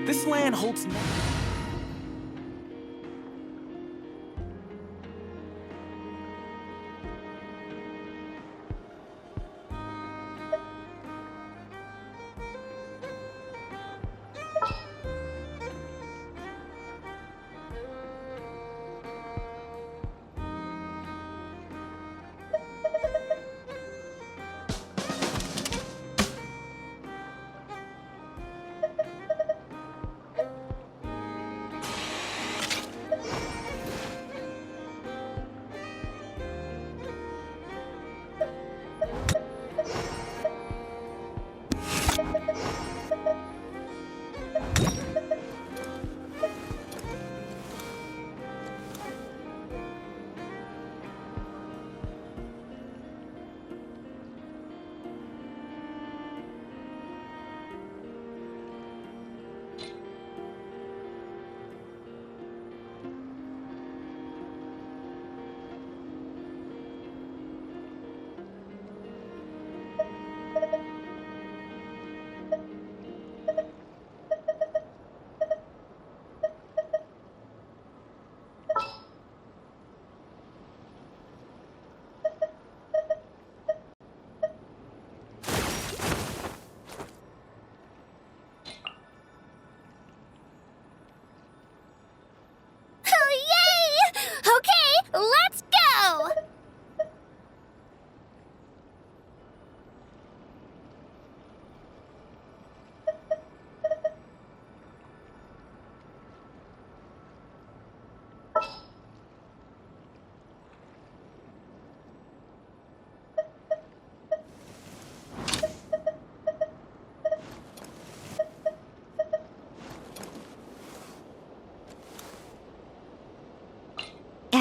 This land holds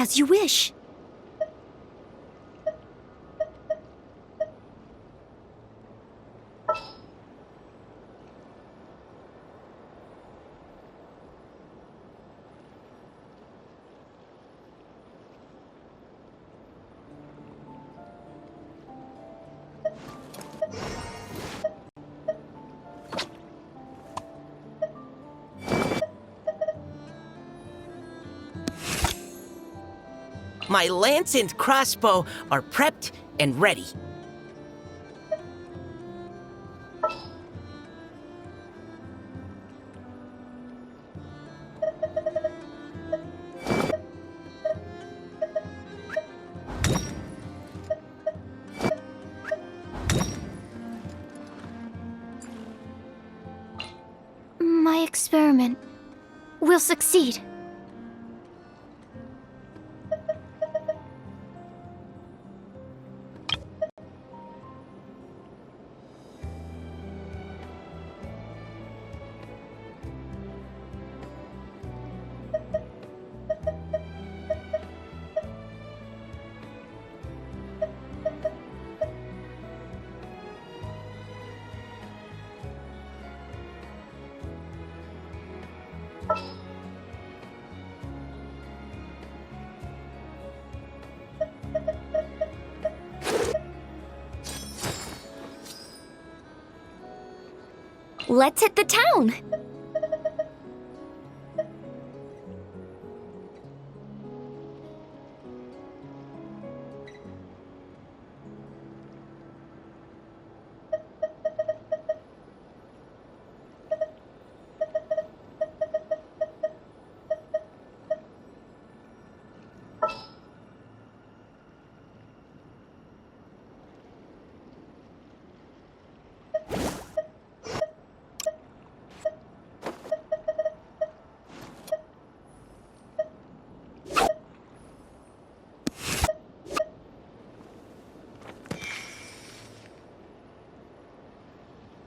As you wish. My lance and crossbow are prepped and ready. My experiment will succeed. Let's hit the town!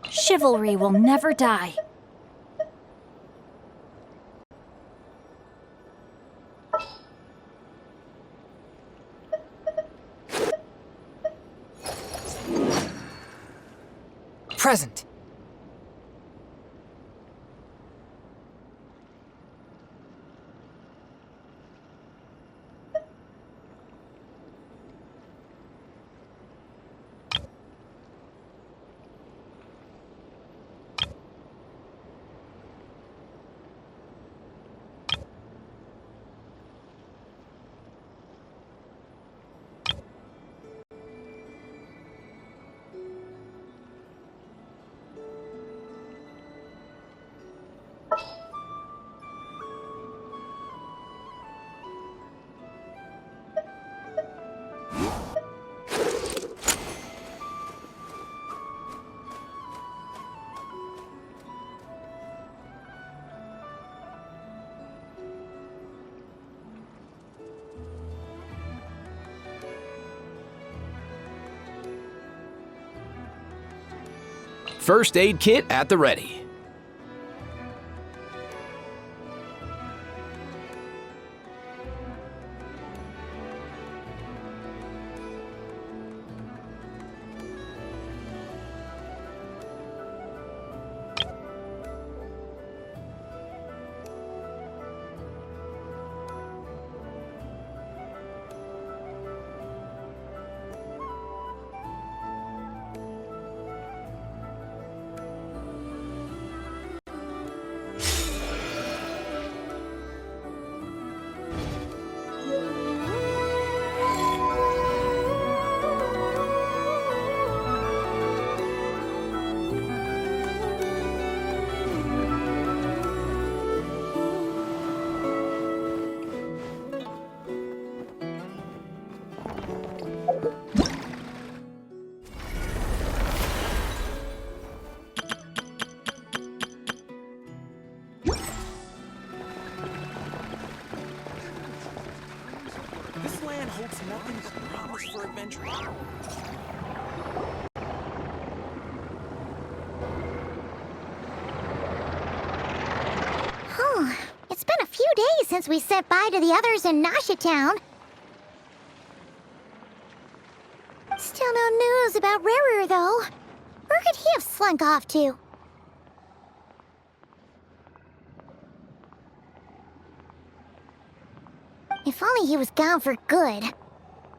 Chivalry will never die. Present. First aid kit at the ready. This land holds nothing but promise for adventure. It's been a few days since messages we sent by to the others in Nasha Town. Still no news about Rarer, though. Where could he have slunk off to? If only he was gone for good.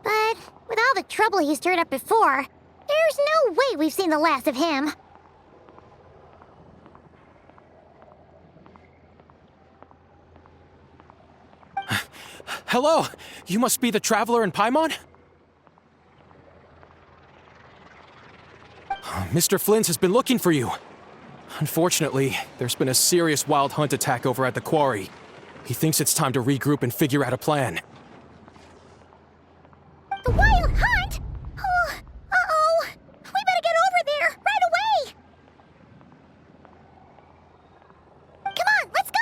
But with all the trouble he stirred up before, there's no way we've seen the last of him. Hello! You must be the traveler in Paimon? Mr. Flynn has been looking for you. Unfortunately, there's been a serious wild hunt attack over at the quarry. He thinks it's time to regroup and figure out a plan. The wild hunt? Oh, uh-oh! We better get over there, right away! Come on, let's go!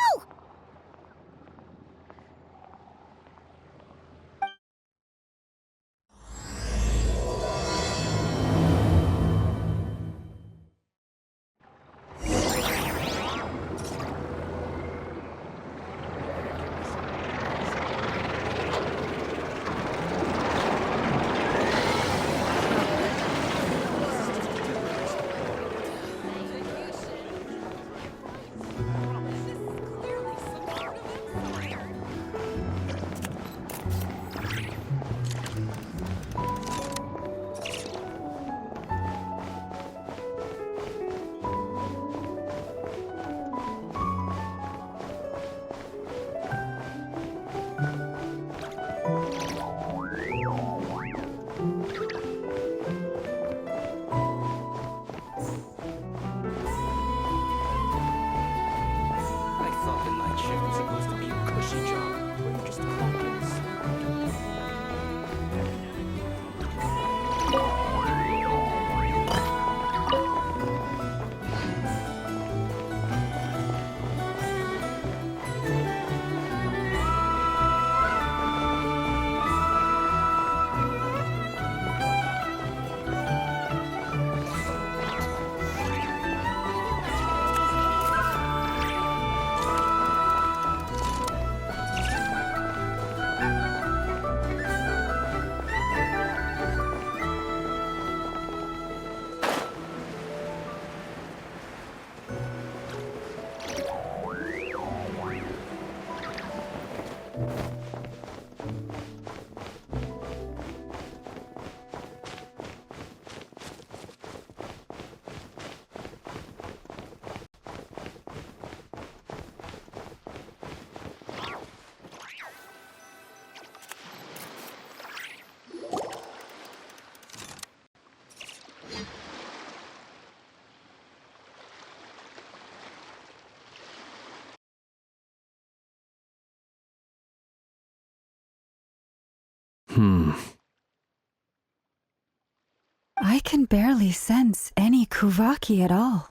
I can barely sense any Kuvaki at all.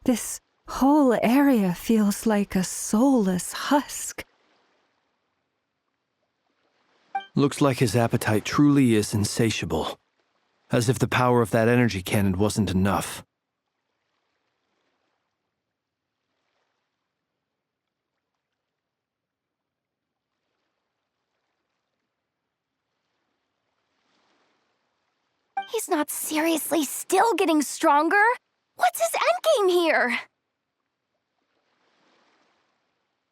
This whole area feels like a soulless husk. Looks like his appetite truly is insatiable. As if the power of that energy cannon wasn't enough. He's not seriously still getting stronger? What's his endgame here?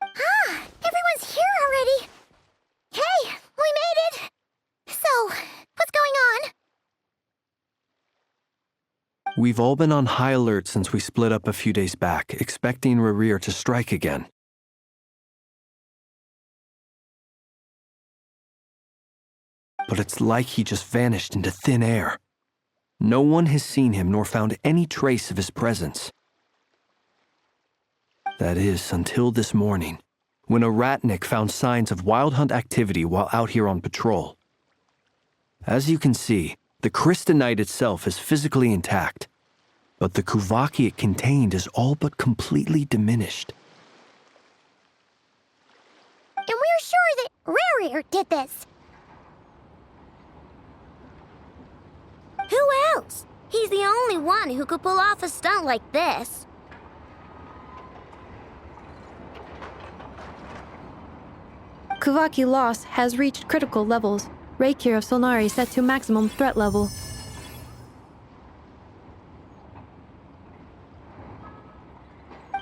Ah, everyone's here already. Hey, we made it. So, what's going on? We've all been on high alert since we split up a few days back, expecting Rarir to strike again. But it's like he just vanished into thin air. No one has seen him nor found any trace of his presence. That is, until this morning, when a ratnik found signs of wild hunt activity while out here on patrol. As you can see, the crystalline itself is physically intact, but the Kuvaki it contained is all but completely diminished. And we're sure that Rarir did this. Who else? He's the only one who could pull off a stunt like this. Kuvaki loss has reached critical levels. Reikir of Solnari set to maximum threat level.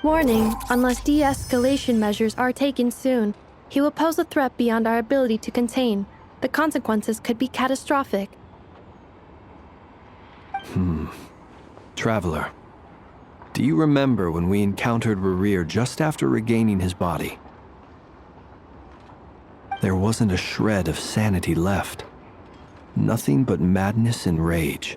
Warning, unless de-escalation measures are taken soon, he will pose a threat beyond our ability to contain. The consequences could be catastrophic. Traveler, do you remember when we encountered Rerir just after regaining his body? There wasn't a shred of sanity left. Nothing but madness and rage.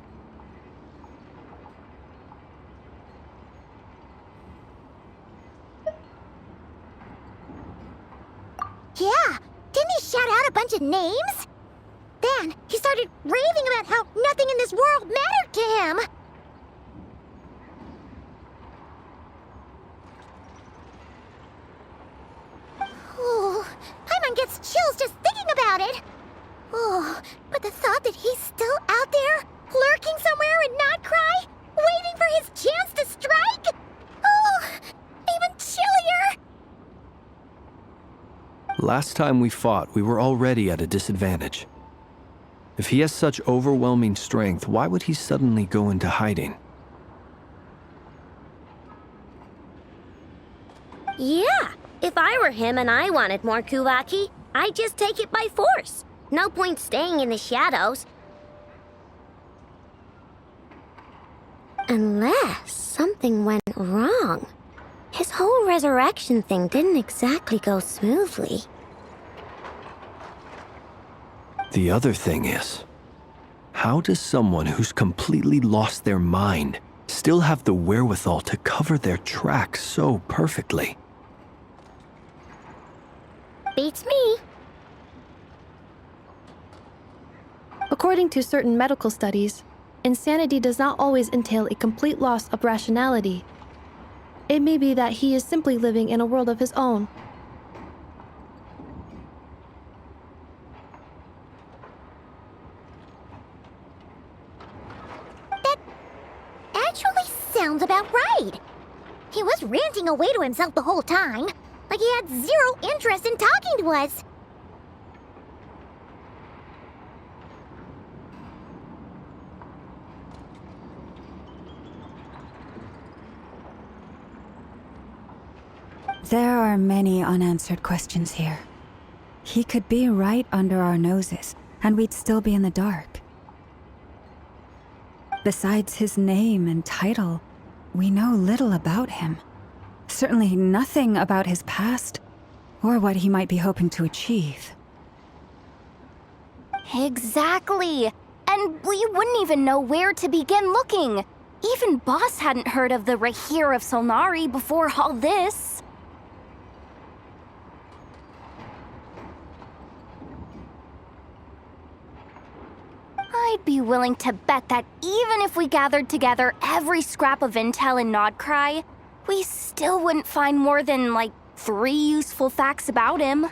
Yeah, didn't he shout out a bunch of names? Then he started raving about how nothing in this world mattered to him. Oh, Paimon gets chills just thinking about it. Oh, but the thought that he's still out there, lurking somewhere in Notcry, waiting for his chance to strike? Oh, even chillier. Last time we fought, we were already at a disadvantage. If he has such overwhelming strength, why would he suddenly go into hiding? Yeah, if I were him and I wanted more Kuvaki, I'd just take it by force. No point staying in the shadows. Unless something went wrong. His whole resurrection thing didn't exactly go smoothly. The other thing is, how does someone who's completely lost their mind still have the wherewithal to cover their tracks so perfectly? Beats me. According to certain medical studies, insanity does not always entail a complete loss of rationality. It may be that he is simply living in a world of his own. That actually sounds about right. He was ranting away to himself the whole time, like he had zero interest in talking to us. There are many unanswered questions here. He could be right under our noses, and we'd still be in the dark. Besides his name and title, we know little about him. Certainly nothing about his past, or what he might be hoping to achieve. Exactly. And we wouldn't even know where to begin looking. Even Boss hadn't heard of the Reikir of Solnari before all this. I'd be willing to bet that even if we gathered together every scrap of intel in Nodcry, we still wouldn't find more than, like, 3 useful facts about him.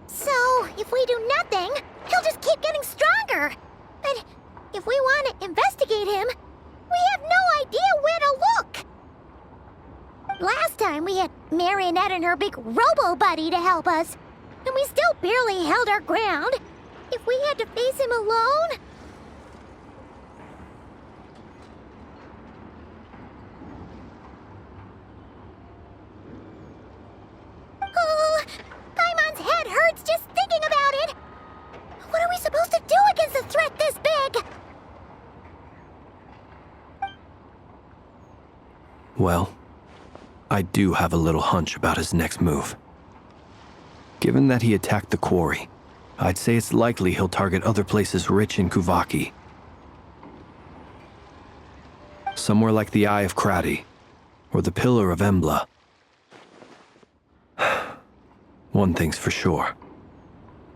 So, if we do nothing, he'll just keep getting stronger. But if we want to investigate him, we have no idea where to look. Last time we had Marionette and her big robo-buddy to help us, and we still barely held our ground. If we had to face him alone... Oh, Paimon's head hurts just thinking about it. What are we supposed to do against a threat this big? Well, I do have a little hunch about his next move. Given that he attacked the quarry, I'd say it's likely he'll target other places rich in Kuvaki. Somewhere like the Eye of Krati, or the Pillar of Embla. One thing's for sure.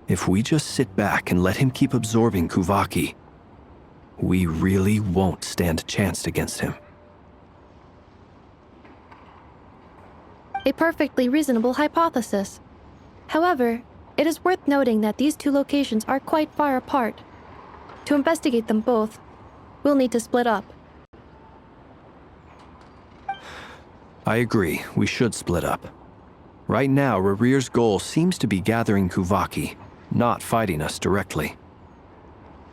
If we just sit back and let him keep absorbing Kuvaki, we really won't stand a chance against him. A perfectly reasonable hypothesis. However, it is worth noting that these two locations are quite far apart. To investigate them both, we'll need to split up. I agree, we should split up. Right now, Rerear's goal seems to be gathering Kuvaki, not fighting us directly.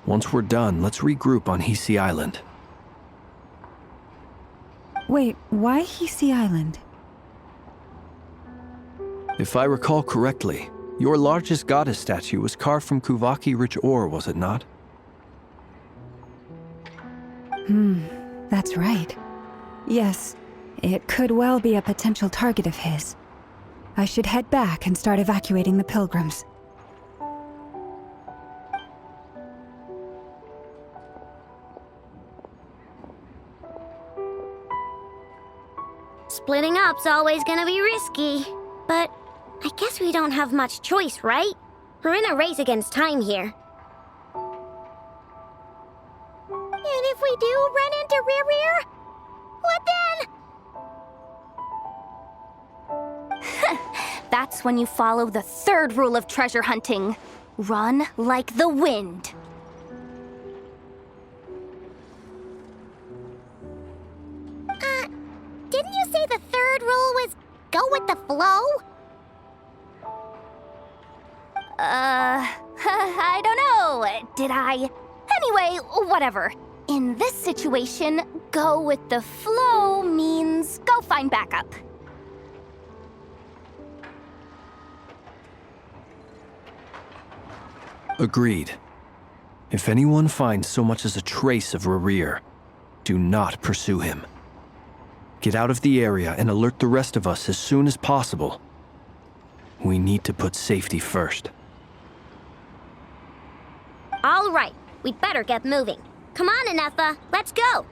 Once we're done, let's regroup on Hisi Island. Wait, why Hisi Island? If I recall correctly, your largest goddess statue was carved from Kuvaki-rich ore, was it not? That's right. Yes, it could well be a potential target of his. I should head back and start evacuating the pilgrims. Splitting up's always gonna be risky. But I guess we don't have much choice, right? We're in a race against time here. And if we do run into Rear, what then? That's when you follow the third rule of treasure hunting. Run like the wind. Didn't you say the third rule was go with the flow? I don't know. Did I? Anyway, whatever. In this situation, go with the flow means go find backup. Agreed. If anyone finds so much as a trace of Rerear, do not pursue him. Get out of the area and alert the rest of us as soon as possible. We need to put safety first. All right, we'd better get moving. Come on, Ineffa, let's go!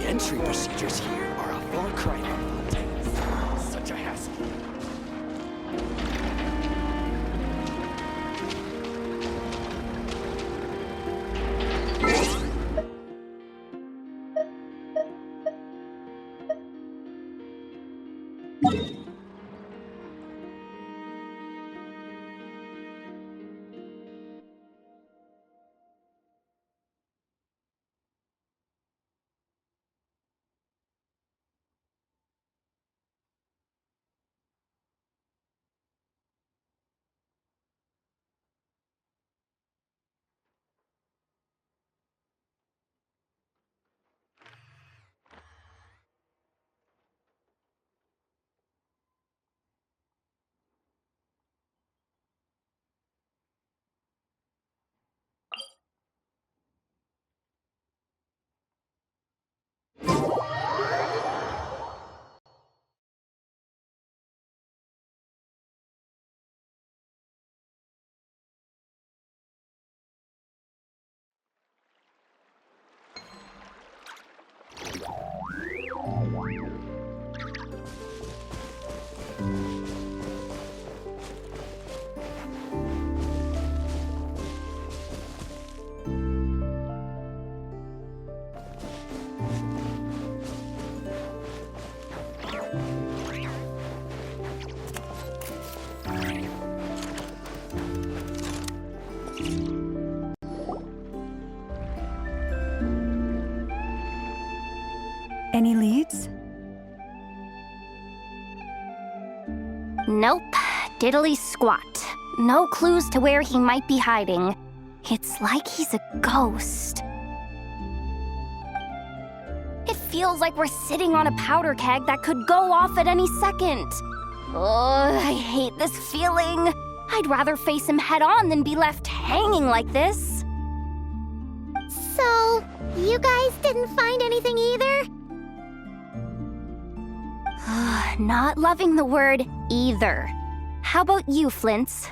Entry procedures here are a far cry from spontaneous. Such a hassle. Any leads? Nope. Diddly squat. No clues to where he might be hiding. It's like he's a ghost. It feels like we're sitting on a powder keg that could go off at any second. Ugh, I hate this feeling. I'd rather face him head on than be left hanging like this. So, you guys didn't find anything either? Not loving the word either. How about you, Flints?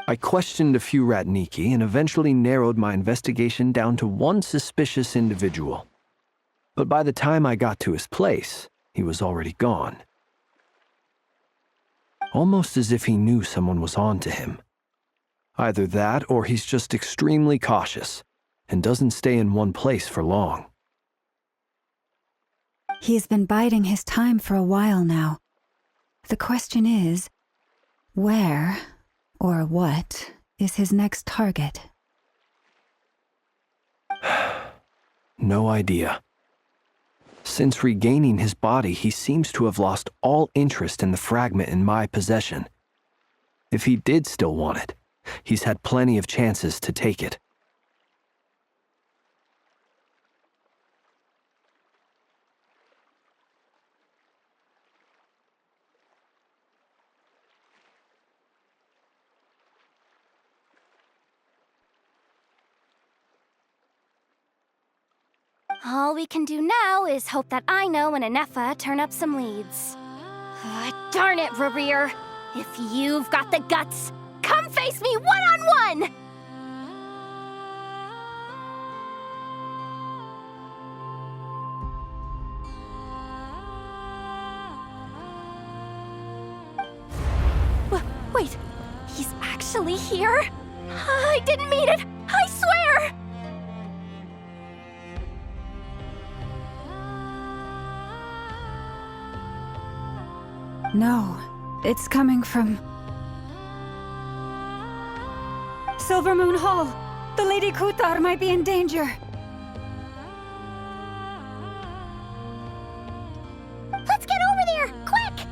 I questioned a few Ratniki and eventually narrowed my investigation down to one suspicious individual. But by the time I got to his place, he was already gone. Almost as if he knew someone was on to him. Either that or he's just extremely cautious and doesn't stay in one place for long. He's been biding his time for a while now. The question is, where or what is his next target? No idea. Since regaining his body, he seems to have lost all interest in the fragment in my possession. If he did still want it, he's had plenty of chances to take it. All we can do now is hope that Ino and Anefa turn up some leads. Darn it, Rereer! If you've got the guts, come face me one-on-one! Wait, he's actually here? I didn't mean it! I swear! No, it's coming from Silver Moon Hall. The Lady Kutar might be in danger. Let's get over there, quick!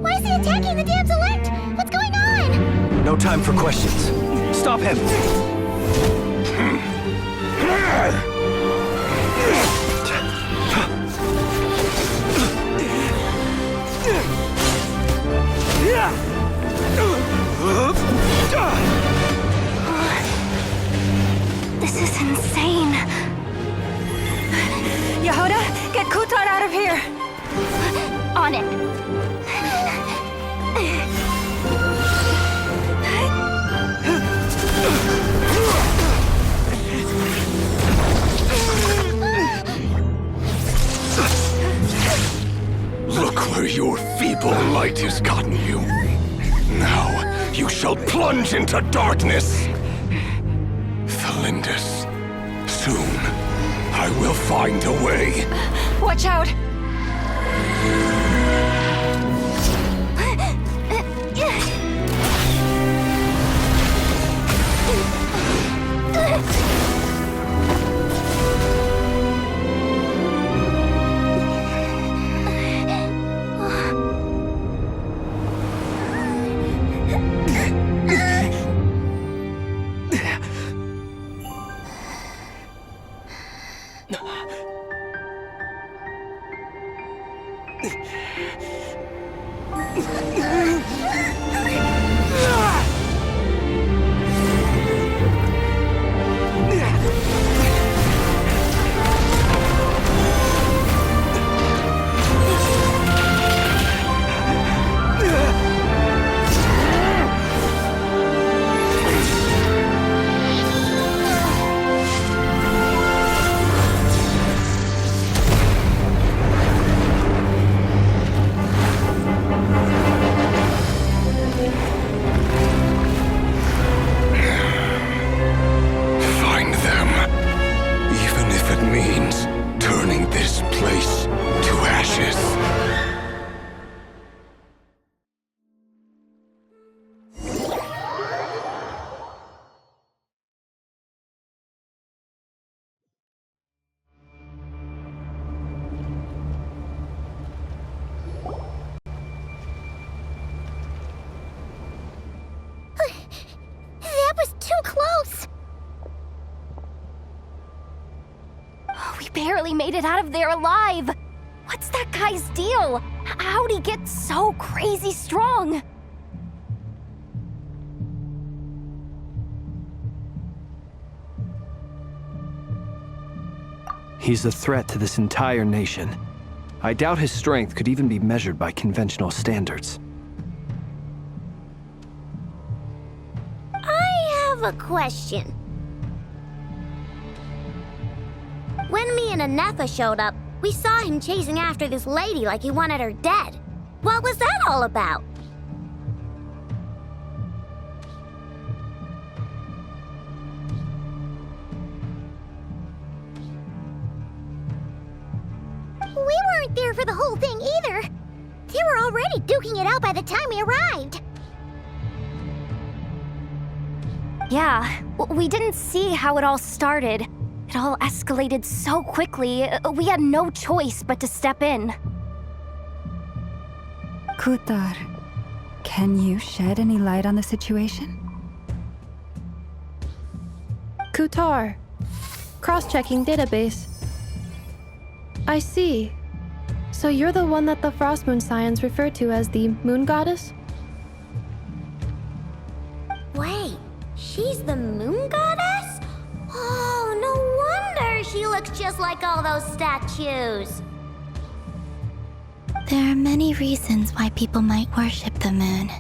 Why is he attacking the damselette? What's going on? No time for questions. Stop him! This is insane. Yehuda, get Kutar out of here! On it. Look where your feeble light has gotten you. Now you shall plunge into darkness. Thalindus, soon I will find a way. Watch out! barely made it out of there alive. What's that guy's deal? How'd he get so crazy strong? He's a threat to this entire nation. I doubt his strength could even be measured by conventional standards. I have a question. When me and Anefa showed up, we saw him chasing after this lady like he wanted her dead. What was that all about? We weren't there for the whole thing either. They were already duking it out by the time we arrived. Yeah, we didn't see how it all started. It all escalated so quickly, we had no choice but to step in. Kutar, can you shed any light on the situation? Kutar. Cross-checking database. I see. So you're the one that the Frost Moon Scions refer to as the Moon Goddess? Wait, she's the Moon Goddess? Oh, no wonder she looks just like all those statues. There are many reasons why people might worship the moon,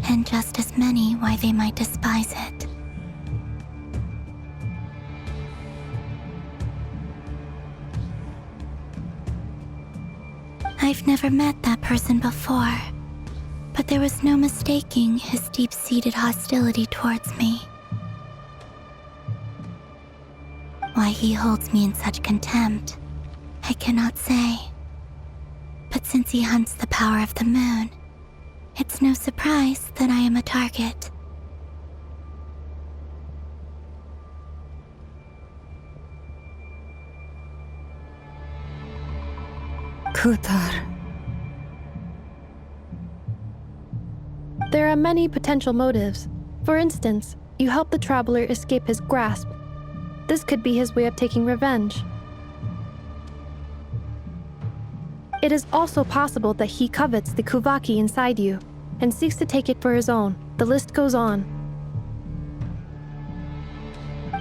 and just as many why they might despise it. I've never met that person before, but there was no mistaking his deep-seated hostility towards me. Why he holds me in such contempt, I cannot say. But since he hunts the power of the moon, it's no surprise that I am a target. Kutar. There are many potential motives. For instance, you help the traveler escape his grasp. This could be his way of taking revenge. It is also possible that he covets the Kuvaki inside you and seeks to take it for his own. The list goes on.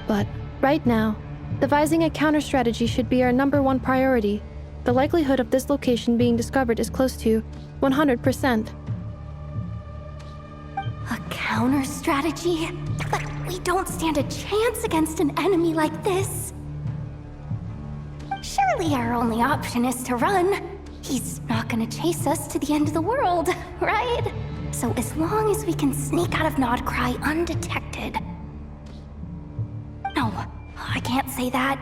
But right now, devising a counter-strategy should be our #1 priority. The likelihood of this location being discovered is close to 100%. A counter strategy? But we don't stand a chance against an enemy like this. Surely our only option is to run. He's not gonna chase us to the end of the world, right? So as long as we can sneak out of Nodcry undetected. No, I can't say that.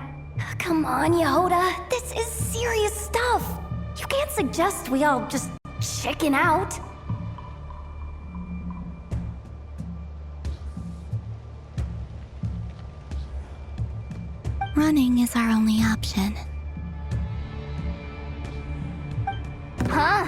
Come on, Yehoda. This is serious stuff. You can't suggest we all just chicken out. Running is our only option. Huh?